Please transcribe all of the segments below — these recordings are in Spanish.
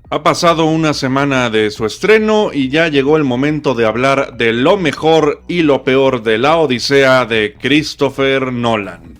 Ha pasado una semana de su estreno y ya llegó el momento de hablar de lo mejor y lo peor de la Odisea de Christopher Nolan.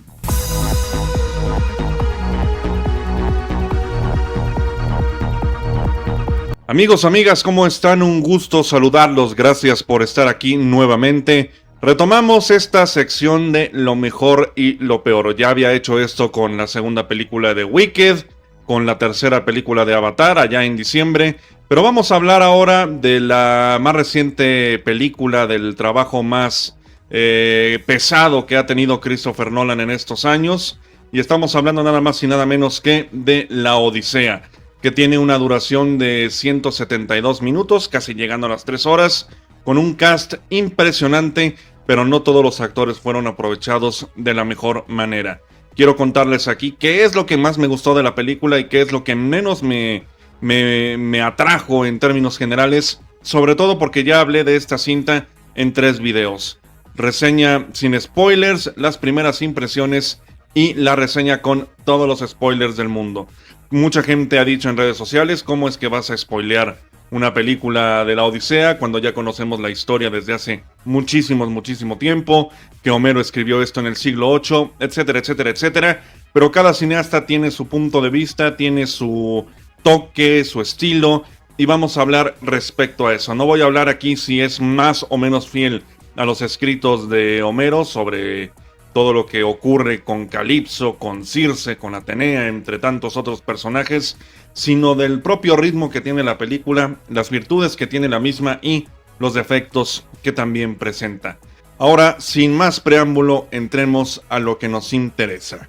Amigos, amigas, ¿cómo están? Un gusto saludarlos, gracias por estar aquí nuevamente. Retomamos esta sección de lo mejor y lo peor. Ya había hecho esto con la segunda película de Wicked, con la tercera película de Avatar allá en diciembre, pero vamos a hablar ahora de la más reciente película, del trabajo más pesado que ha tenido Christopher Nolan en estos años, y estamos hablando nada más y nada menos que de La Odisea, que tiene una duración de 172 minutos, casi llegando a las 3 horas, con un cast impresionante, pero no todos los actores fueron aprovechados de la mejor manera. Quiero contarles aquí qué es lo que más me gustó de la película y qué es lo que menos me atrajo en términos generales, sobre todo porque ya hablé de esta cinta en 3 videos. Reseña sin spoilers, las primeras impresiones y la reseña con todos los spoilers del mundo. Mucha gente ha dicho en redes sociales, ¿cómo es que vas a spoilear una película de la Odisea cuando ya conocemos la historia desde hace muchísimo tiempo, que Homero escribió esto en el siglo VIII, etcétera, etcétera, etcétera? Pero cada cineasta tiene su punto de vista, tiene su toque, su estilo, y vamos a hablar respecto a eso. No voy a hablar aquí si es más o menos fiel a los escritos de Homero sobre todo lo que ocurre con Calipso, con Circe, con Atenea, entre tantos otros personajes, sino del propio ritmo que tiene la película, las virtudes que tiene la misma y los defectos que también presenta. Ahora, sin más preámbulo, entremos a lo que nos interesa.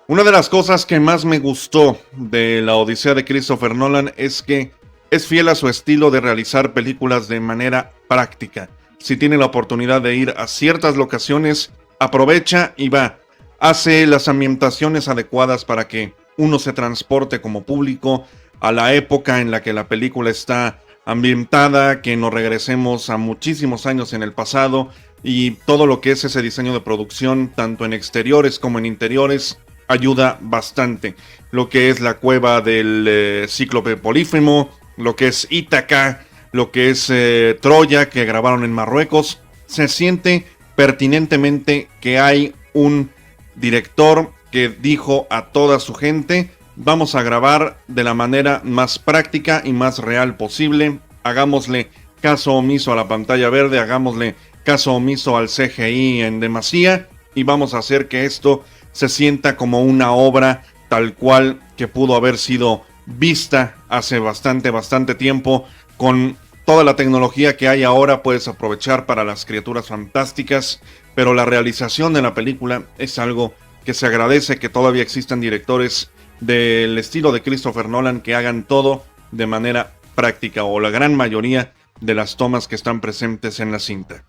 Una de las cosas que más me gustó de La Odisea de Christopher Nolan es que es fiel a su estilo de realizar películas de manera práctica. Si tiene la oportunidad de ir a ciertas locaciones, aprovecha y va. Hace las ambientaciones adecuadas para que uno se transporte como público a la época en la que la película está ambientada, que nos regresemos a muchísimos años en el pasado, y todo lo que es ese diseño de producción, tanto en exteriores como en interiores, ayuda bastante. Lo que es la cueva del Cíclope Polífemo, lo que es Ítaca, lo que es Troya, que grabaron en Marruecos, se siente pertinentemente que hay un director que dijo a toda su gente: vamos a grabar de la manera más práctica y más real posible, hagámosle caso omiso a la pantalla verde, hagámosle caso omiso al CGI en demasía, y vamos a hacer que esto se sienta como una obra tal cual que pudo haber sido vista hace bastante tiempo. Con toda la tecnología que hay ahora puedes aprovechar para las criaturas fantásticas, pero la realización de la película es algo que se agradece, que todavía existan directores del estilo de Christopher Nolan que hagan todo de manera práctica, o la gran mayoría de las tomas que están presentes en la cinta.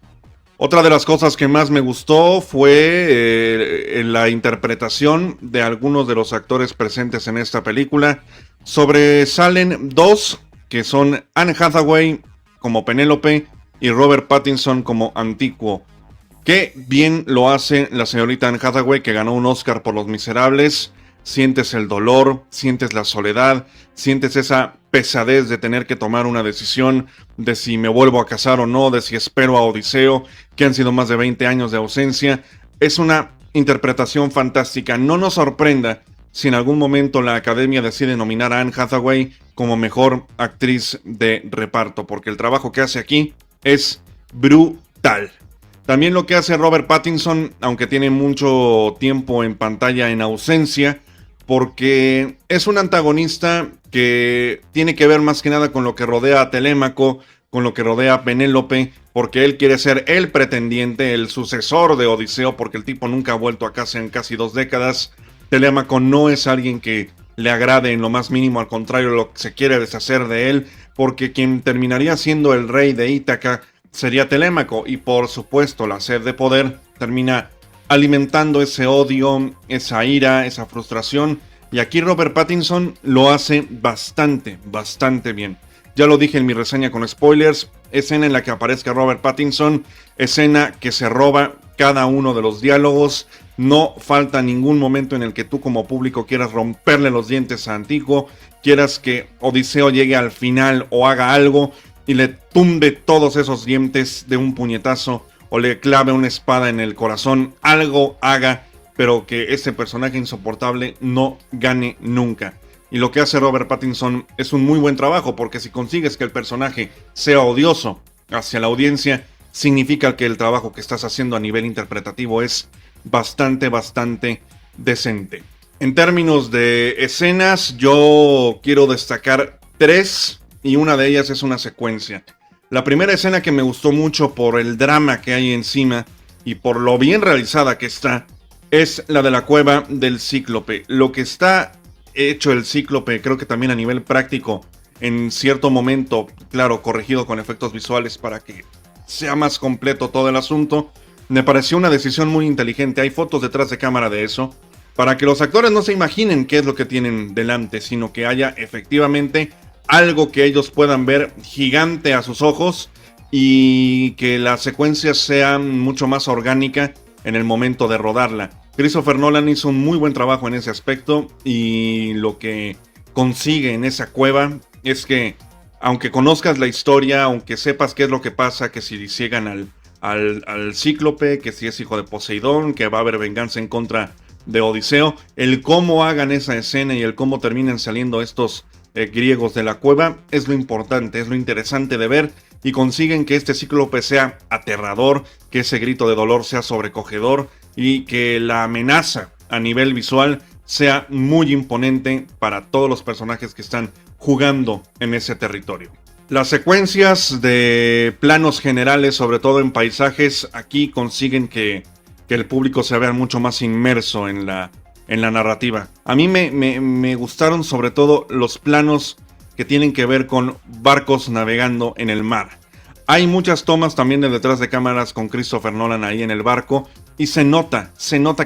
Otra de las cosas que más me gustó fue la interpretación de algunos de los actores presentes en esta película. Sobresalen 2, que son Anne Hathaway como Penélope y Robert Pattinson como Antíoco. Qué bien lo hace la señorita Anne Hathaway, que ganó un Oscar por Los Miserables. Sientes el dolor, sientes la soledad, sientes esa pesadez de tener que tomar una decisión de si me vuelvo a casar o no, de si espero a Odiseo, que han sido más de 20 años de ausencia. Es una interpretación fantástica. No nos sorprenda si en algún momento la Academia decide nominar a Anne Hathaway como mejor actriz de reparto, porque el trabajo que hace aquí es brutal. También lo que hace Robert Pattinson, aunque tiene mucho tiempo en pantalla en ausencia, porque es un antagonista que tiene que ver más que nada con lo que rodea a Telémaco, con lo que rodea a Penélope, porque él quiere ser el pretendiente, el sucesor de Odiseo, porque el tipo nunca ha vuelto a casa en casi 2 décadas. Telémaco no es alguien que le agrade en lo más mínimo, al contrario, lo que se quiere deshacer de él, porque quien terminaría siendo el rey de Ítaca sería Telémaco, y por supuesto la sed de poder termina alimentando ese odio, esa ira, esa frustración, y aquí Robert Pattinson lo hace bastante bien. Ya lo dije en mi reseña con spoilers, escena en la que aparezca Robert Pattinson, escena que se roba cada uno de los diálogos. No falta ningún momento en el que tú como público quieras romperle los dientes a Antíoco, quieras que Odiseo llegue al final o haga algo y le tumbe todos esos dientes de un puñetazo o le clave una espada en el corazón, algo haga, pero que ese personaje insoportable no gane nunca. Y lo que hace Robert Pattinson es un muy buen trabajo, porque si consigues que el personaje sea odioso hacia la audiencia, significa que el trabajo que estás haciendo a nivel interpretativo es bastante decente. En términos de escenas, yo quiero destacar 3, y una de ellas es una secuencia. La primera escena que me gustó mucho por el drama que hay encima y por lo bien realizada que está, es la de la cueva del Cíclope. Lo que está hecho el Cíclope, creo que también a nivel práctico, en cierto momento, claro, corregido con efectos visuales para que sea más completo todo el asunto, me pareció una decisión muy inteligente. Hay fotos detrás de cámara de eso, para que los actores no se imaginen qué es lo que tienen delante, sino que haya efectivamente algo que ellos puedan ver gigante a sus ojos y que la secuencia sea mucho más orgánica en el momento de rodarla. Christopher Nolan hizo un muy buen trabajo en ese aspecto, y lo que consigue en esa cueva es que, aunque conozcas la historia, aunque sepas qué es lo que pasa, que si llegan al Cíclope, que si es hijo de Poseidón, que va a haber venganza en contra de Odiseo, el cómo hagan esa escena y el cómo terminen saliendo estos griegos de la cueva es lo importante, es lo interesante de ver, y consiguen que este Cíclope sea aterrador, que ese grito de dolor sea sobrecogedor y que la amenaza a nivel visual sea muy imponente para todos los personajes que están jugando en ese territorio. Las secuencias de planos generales, sobre todo en paisajes, aquí consiguen que el público se vea mucho más inmerso en la narrativa. A mí me gustaron sobre todo los planos que tienen que ver con barcos navegando en el mar. Hay muchas tomas también de detrás de cámaras con Christopher Nolan ahí en el barco, y se nota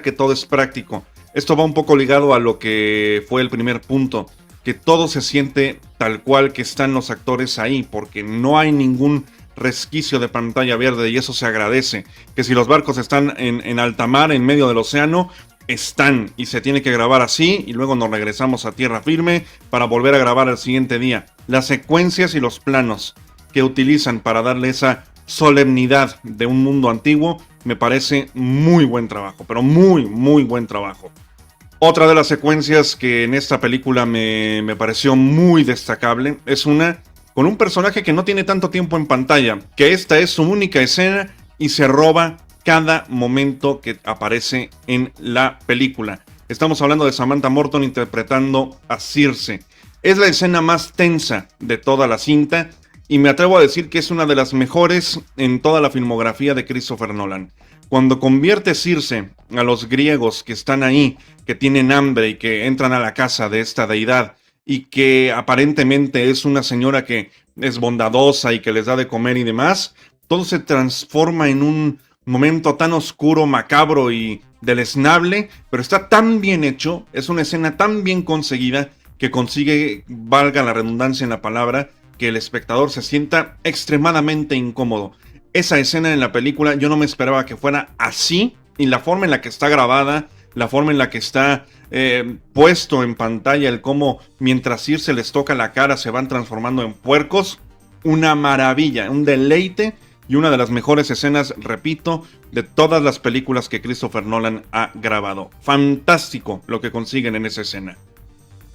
que todo es práctico. Esto va un poco ligado a lo que fue el primer punto, que todo se siente tal cual que están los actores ahí, porque no hay ningún resquicio de pantalla verde, y eso se agradece. Que si los barcos están en alta mar, en medio del océano, están, y se tiene que grabar así, y luego nos regresamos a tierra firme para volver a grabar al siguiente día. Las secuencias y los planos que utilizan para darle esa solemnidad de un mundo antiguo me parece muy buen trabajo, pero muy buen trabajo. Otra de las secuencias que en esta película me pareció muy destacable es una con un personaje que no tiene tanto tiempo en pantalla, que esta es su única escena y se roba cada momento que aparece en la película. Estamos hablando de Samantha Morton interpretando a Circe. Es la escena más tensa de toda la cinta, y me atrevo a decir que es una de las mejores en toda la filmografía de Christopher Nolan. Cuando convierte Circe a los griegos que están ahí, que tienen hambre y que entran a la casa de esta deidad, y que aparentemente es una señora que es bondadosa y que les da de comer y demás, todo se transforma en un momento tan oscuro, macabro y deleznable, pero está tan bien hecho, es una escena tan bien conseguida que consigue, valga la redundancia en la palabra, que el espectador se sienta extremadamente incómodo. Esa escena en la película yo no me esperaba que fuera así, y la forma en la que está grabada, la forma en la que está puesto en pantalla, el cómo mientras Circe les toca la cara se van transformando en puercos, una maravilla, un deleite, y una de las mejores escenas, repito, de todas las películas que Christopher Nolan ha grabado. Fantástico lo que consiguen en esa escena.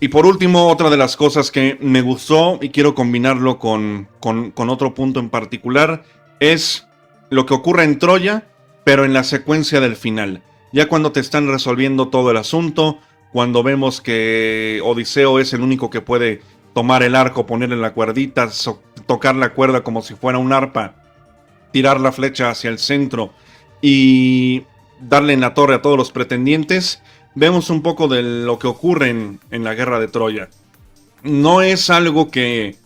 Y por último, otra de las cosas que me gustó, y quiero combinarlo con otro punto en particular, es lo que ocurre en Troya, pero en la secuencia del final. Ya cuando te están resolviendo todo el asunto, cuando vemos que Odiseo es el único que puede tomar el arco, ponerle la cuerdita, tocar la cuerda como si fuera un arpa, tirar la flecha hacia el centro y darle en la torre a todos los pretendientes, vemos un poco de lo que ocurre en la guerra de Troya. No es algo que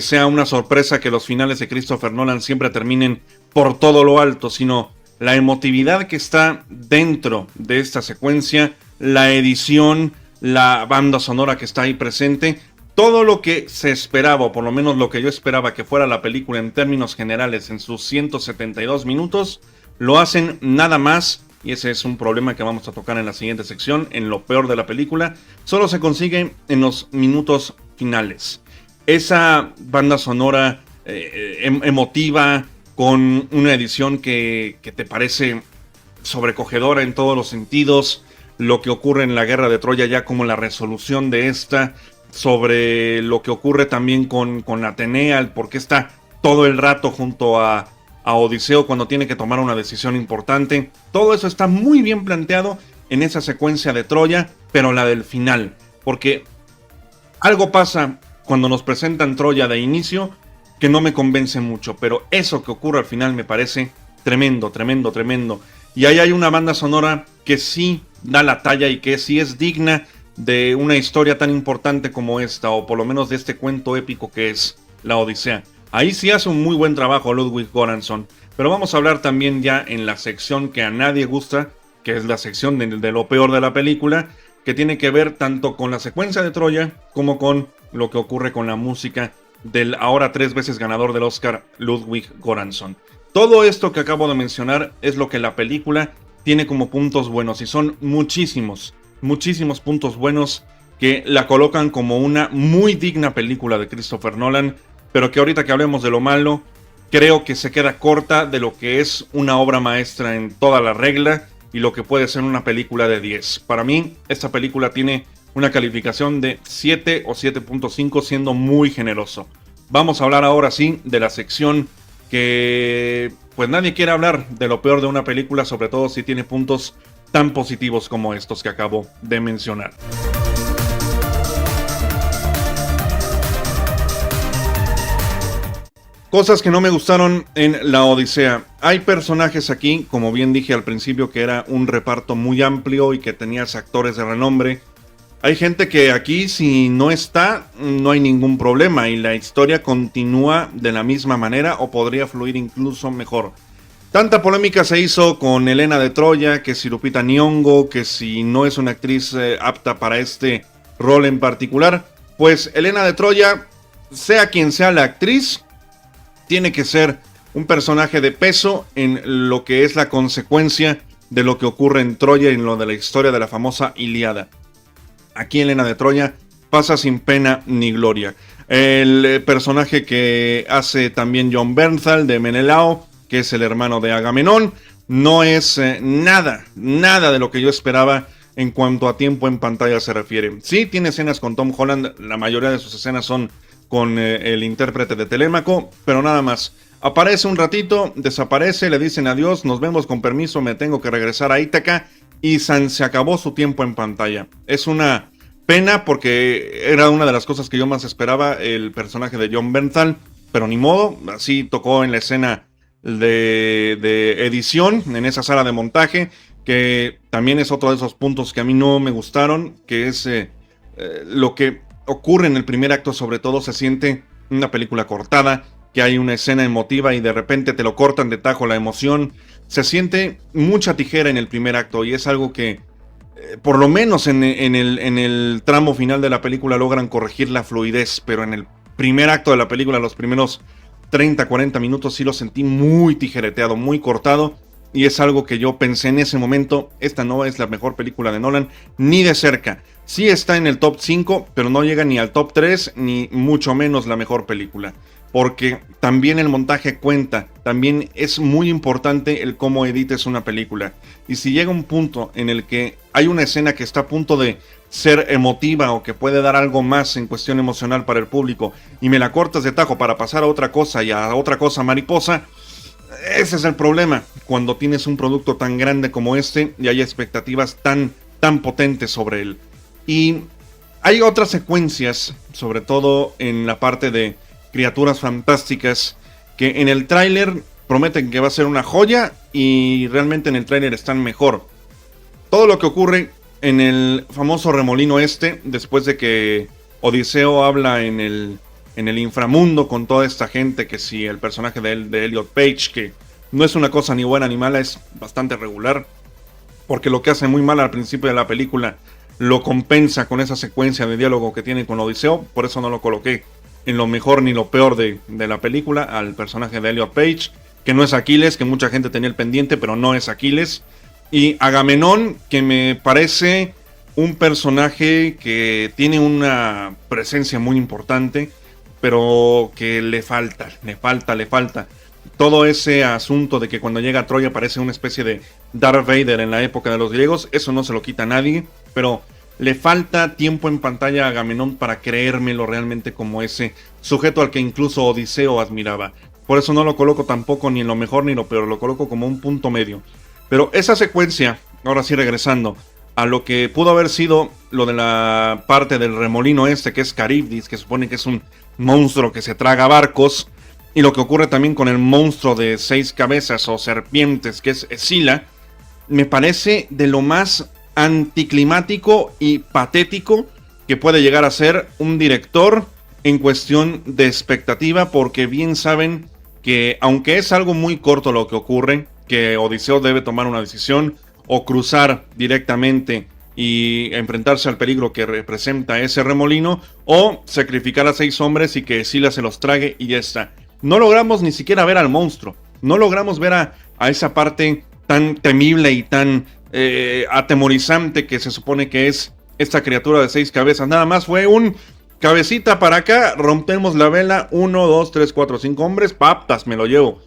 sea una sorpresa que los finales de Christopher Nolan siempre terminen por todo lo alto, sino la emotividad que está dentro de esta secuencia, la edición, la banda sonora que está ahí presente, todo lo que se esperaba, o por lo menos lo que yo esperaba que fuera la película en términos generales en sus 172 minutos, Lo hacen nada más, y ese es un problema que vamos a tocar en la siguiente sección, en lo peor de la película. Solo se consigue en los minutos finales. Esa banda sonora emotiva, con una edición que te parece sobrecogedora en todos los sentidos, lo que ocurre en la guerra de Troya ya como la resolución de esta, sobre lo que ocurre también con Atenea, el por qué está todo el rato junto a Odiseo cuando tiene que tomar una decisión importante. Todo eso está muy bien planteado en esa secuencia de Troya, pero la del final, porque algo pasa cuando nos presentan Troya de inicio que no me convence mucho, pero eso que ocurre al final me parece tremendo, tremendo, tremendo. Y ahí hay una banda sonora que sí da la talla y que sí es digna de una historia tan importante como esta, o por lo menos de este cuento épico que es la Odisea. Ahí sí hace un muy buen trabajo Ludwig Göransson, pero vamos a hablar también ya en la sección que a nadie gusta, que es la sección de lo peor de la película, que tiene que ver tanto con la secuencia de Troya como con lo que ocurre con la música del ahora 3 veces ganador del Oscar Ludwig Göransson. Todo esto que acabo de mencionar es lo que la película tiene como puntos buenos, y son muchísimos, muchísimos puntos buenos que la colocan como una muy digna película de Christopher Nolan, pero que ahorita que hablemos de lo malo, creo que se queda corta de lo que es una obra maestra en toda la regla y lo que puede ser una película de 10. Para mí, esta película tiene una calificación de 7 o 7.5, siendo muy generoso. Vamos a hablar ahora sí de la sección que pues nadie quiere hablar, de lo peor de una película, sobre todo si tiene puntos tan positivos como estos que acabo de mencionar. Cosas que no me gustaron en La Odisea. Hay personajes aquí, como bien dije al principio, que era un reparto muy amplio y que tenías actores de renombre. Hay gente que aquí, si no está, no hay ningún problema y la historia continúa de la misma manera o podría fluir incluso mejor. Tanta polémica se hizo con Helena de Troya, que si Lupita Nyong'o, que si no es una actriz apta para este rol en particular. Pues Helena de Troya, sea quien sea la actriz, tiene que ser un personaje de peso en lo que es la consecuencia de lo que ocurre en Troya y en lo de la historia de la famosa Ilíada. Aquí Helena de Troya pasa sin pena ni gloria. El personaje que hace también Jon Bernthal de Menelao, que es el hermano de Agamenón, no es nada de lo que yo esperaba en cuanto a tiempo en pantalla se refiere. Sí, tiene escenas con Tom Holland, la mayoría de sus escenas son con el intérprete de Telémaco, pero nada más. Aparece un ratito, desaparece, le dicen adiós, nos vemos, con permiso, me tengo que regresar a Ítaca, y se acabó su tiempo en pantalla. Es una pena porque era una de las cosas que yo más esperaba, el personaje de Jon Bernthal, pero ni modo, así tocó en la escena de edición, en esa sala de montaje, que también es otro de esos puntos que a mí no me gustaron, que es lo que ocurre en el primer acto. Sobre todo se siente una película cortada, que hay una escena emotiva y de repente te lo cortan de tajo la emoción. Se siente mucha tijera en el primer acto y es algo que por lo menos en el tramo final de la película logran corregir la fluidez, pero en el primer acto de la película, los primeros 30-40 minutos, sí lo sentí muy tijereteado, muy cortado, y es algo que yo pensé en ese momento: esta no es la mejor película de Nolan, ni de cerca. Sí está en el top 5, pero no llega ni al top 3, ni mucho menos la mejor película. Porque también el montaje cuenta, también es muy importante el cómo edites una película. Y si llega un punto en el que hay una escena que está a punto de ser emotiva o que puede dar algo más en cuestión emocional para el público, y me la cortas de tajo para pasar a otra cosa y a otra cosa mariposa, ese es el problema cuando tienes un producto tan grande como este y hay expectativas tan potentes sobre él. Y hay otras secuencias, sobre todo en la parte de criaturas fantásticas, que en el tráiler prometen que va a ser una joya y realmente en el tráiler están mejor. Todo lo que ocurre en el famoso remolino después de que Odiseo habla en el inframundo con toda esta gente, que si el personaje de Elliot Page, que no es una cosa ni buena ni mala, es bastante regular, porque lo que hace muy mal al principio de la película lo compensa con esa secuencia de diálogo que tiene con Odiseo. Por eso no lo coloqué en lo mejor ni lo peor de la película al personaje de Elliot Page. que no es Aquiles, que mucha gente tenía el pendiente, pero no es Aquiles. Y Agamenón, que me parece un personaje que tiene una presencia muy importante, pero que le falta. Todo ese asunto de que cuando llega a Troya parece una especie de Darth Vader en la época de los griegos, eso no se lo quita a nadie, pero le falta tiempo en pantalla a Agamenón para creérmelo realmente como ese sujeto al que incluso Odiseo admiraba. Por eso no lo coloco tampoco ni en lo mejor ni en lo peor, lo coloco como un punto medio. Pero esa secuencia, ahora sí regresando a lo que pudo haber sido lo de la parte del remolino este, que es Caribdis, que supone que es un monstruo que se traga barcos, y lo que ocurre también con el monstruo de 6 cabezas o serpientes, que es Escila, me parece de lo más anticlimático y patético que puede llegar a ser un director en cuestión de expectativa, porque bien saben que aunque es algo muy corto lo que ocurre, que Odiseo debe tomar una decisión o cruzar directamente y enfrentarse al peligro que representa ese remolino, o sacrificar a 6 hombres y que Escila se los trague y ya está. No logramos ni siquiera ver al monstruo, no logramos ver a esa parte tan temible y tan atemorizante que se supone que es esta criatura de 6 cabezas. Nada más fue un cabecita para acá, rompemos la vela, 1, 2, 3, 4, 5 hombres, papas, me lo llevo.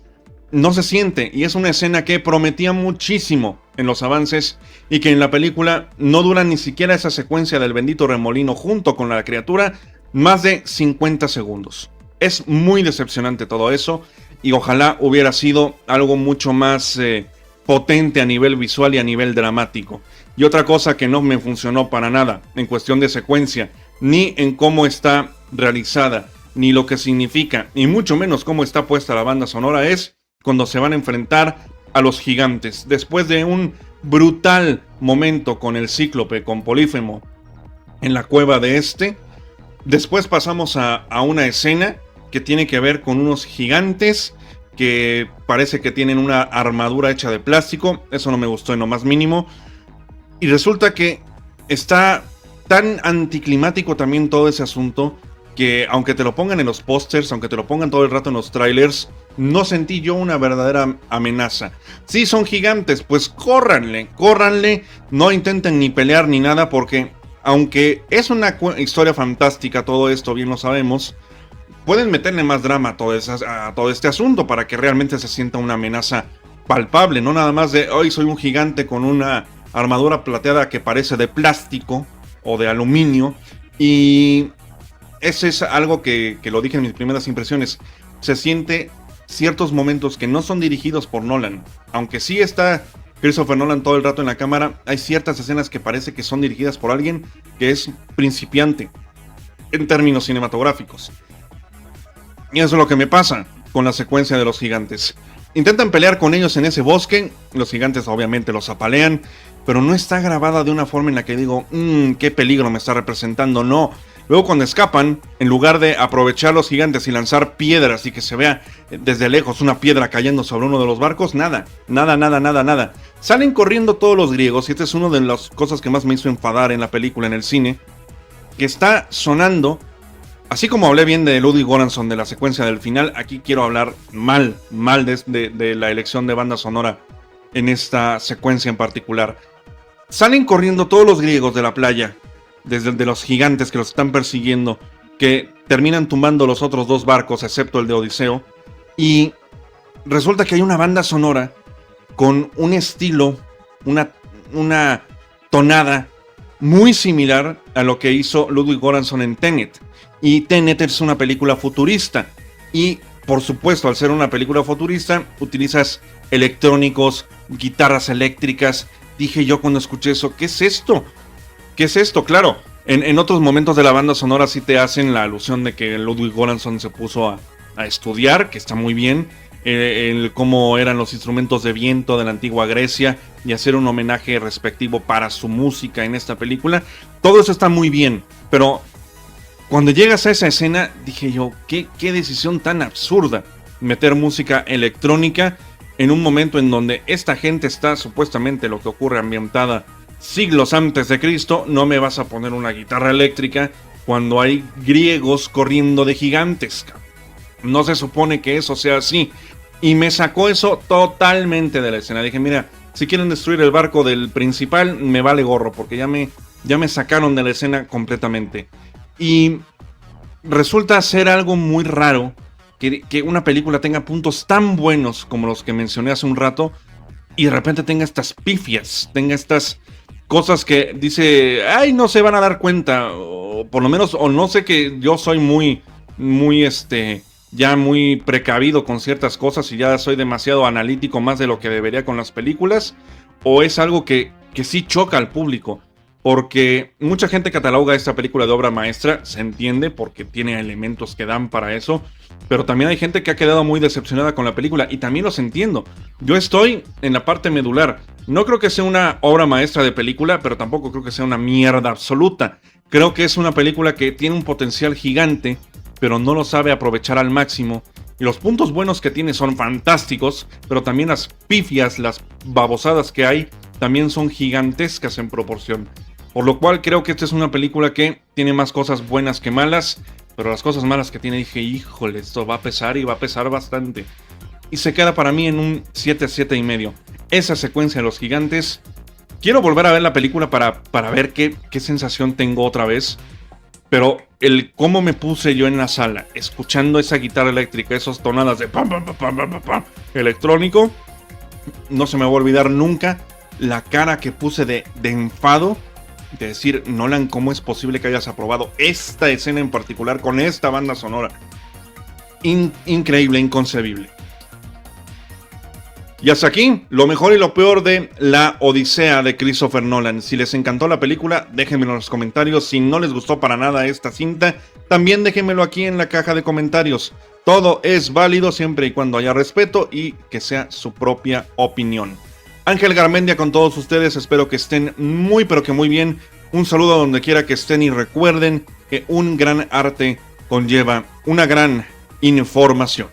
No se siente, y es una escena que prometía muchísimo en los avances y que en la película no dura ni siquiera esa secuencia del bendito remolino junto con la criatura más de 50 segundos. Es muy decepcionante todo eso, y ojalá hubiera sido algo mucho más potente a nivel visual y a nivel dramático. Y otra cosa que no me funcionó para nada en cuestión de secuencia, ni en cómo está realizada, ni lo que significa, y mucho menos cómo está puesta la banda sonora, es cuando se van a enfrentar a los gigantes. Después de un brutal momento con el Cíclope, con Polífemo, en la cueva de después pasamos a una escena que tiene que ver con unos gigantes que parece que tienen una armadura hecha de plástico. Eso no me gustó en lo más mínimo. Y resulta que está tan anticlimático también todo ese asunto, que aunque te lo pongan en los pósters, aunque te lo pongan todo el rato en los trailers, no sentí yo una verdadera amenaza. Sí, son gigantes, pues córranle, no intenten ni pelear ni nada, porque aunque es una historia fantástica todo esto, bien lo sabemos, pueden meterle más drama a todo este asunto para que realmente se sienta una amenaza palpable, no nada más de hoy soy un gigante con una armadura plateada que parece de plástico o de aluminio. Y eso es algo que lo dije en mis primeras impresiones. Se siente ciertos momentos que no son dirigidos por Nolan. Aunque sí está Christopher Nolan todo el rato en la cámara, hay ciertas escenas que parece que son dirigidas por alguien que es principiante en términos cinematográficos. Y eso es lo que me pasa con la secuencia de los gigantes. Intentan pelear con ellos en ese bosque, los gigantes obviamente los apalean, pero no está grabada de una forma en la que digo, qué peligro me está representando, no. Luego cuando escapan, en lugar de aprovechar los gigantes y lanzar piedras y que se vea desde lejos una piedra cayendo sobre uno de los barcos, nada. Salen corriendo todos los griegos, y esta es una de las cosas que más me hizo enfadar en la película, en el cine, que está sonando, así como hablé bien de Ludwig Göransson de la secuencia del final, aquí quiero hablar mal de la elección de banda sonora en esta secuencia en particular. Salen corriendo todos los griegos de la playa, desde de los gigantes que los están persiguiendo, que terminan tumbando los otros 2 barcos, excepto el de Odiseo, y resulta que hay una banda sonora con un estilo, una tonada muy similar a lo que hizo Ludwig Göransson en Tenet. Y Tenet es una película futurista, y por supuesto, al ser una película futurista, utilizas electrónicos, guitarras eléctricas. Dije yo cuando escuché eso, ¿qué es esto? ¿Qué es esto? Claro, en otros momentos de la banda sonora sí te hacen la alusión de que Ludwig Göransson se puso a estudiar, que está muy bien, cómo eran los instrumentos de viento de la antigua Grecia, y hacer un homenaje respectivo para su música en esta película. Todo eso está muy bien, pero cuando llegas a esa escena, dije yo, qué decisión tan absurda, meter música electrónica en un momento en donde esta gente está supuestamente, lo que ocurre, ambientada siglos antes de Cristo. No me vas a poner una guitarra eléctrica cuando hay griegos corriendo de gigantes. No se supone que eso sea así. Y me sacó eso totalmente de la escena. Dije, mira, si quieren destruir el barco del principal, me vale gorro, porque ya me sacaron de la escena completamente. Y resulta ser algo muy raro que una película tenga puntos tan buenos como los que mencioné hace un rato, y de repente tenga estas pifias, tenga estas cosas que dice, ay, no se van a dar cuenta, o por lo menos, o no sé, que yo soy muy ya muy precavido con ciertas cosas y ya soy demasiado analítico, más de lo que debería con las películas, o es algo que sí choca al público, porque mucha gente cataloga esta película de obra maestra, se entiende porque tiene elementos que dan para eso, pero también hay gente que ha quedado muy decepcionada con la película, y también los entiendo. Yo estoy en la parte medular. No creo que sea una obra maestra de película, pero tampoco creo que sea una mierda absoluta. Creo que es una película que tiene un potencial gigante, pero no lo sabe aprovechar al máximo. Y los puntos buenos que tiene son fantásticos, pero también las pifias, las babosadas que hay, también son gigantescas en proporción. Por lo cual creo que esta es una película que tiene más cosas buenas que malas, pero las cosas malas que tiene, dije, híjole, esto va a pesar, y va a pesar bastante. Y se queda para mí en un 7, 7,5. Esa secuencia de los gigantes, quiero volver a ver la película para ver qué sensación tengo otra vez. Pero el cómo me puse yo en la sala, escuchando esa guitarra eléctrica, esas tonadas de pam, pam, pam, pam, pam, pam, electrónico, no se me va a olvidar nunca la cara que puse de enfado, de decir, Nolan, ¿cómo es posible que hayas aprobado esta escena en particular con esta banda sonora? Increíble, inconcebible. Y hasta aquí, lo mejor y lo peor de La Odisea de Christopher Nolan. Si les encantó la película, déjenmelo en los comentarios. Si no les gustó para nada esta cinta, también déjenmelo aquí en la caja de comentarios. Todo es válido siempre y cuando haya respeto y que sea su propia opinión. Ángel Garmendia con todos ustedes, espero que estén muy pero que muy bien. Un saludo a donde quiera que estén y recuerden que un gran arte conlleva una gran información.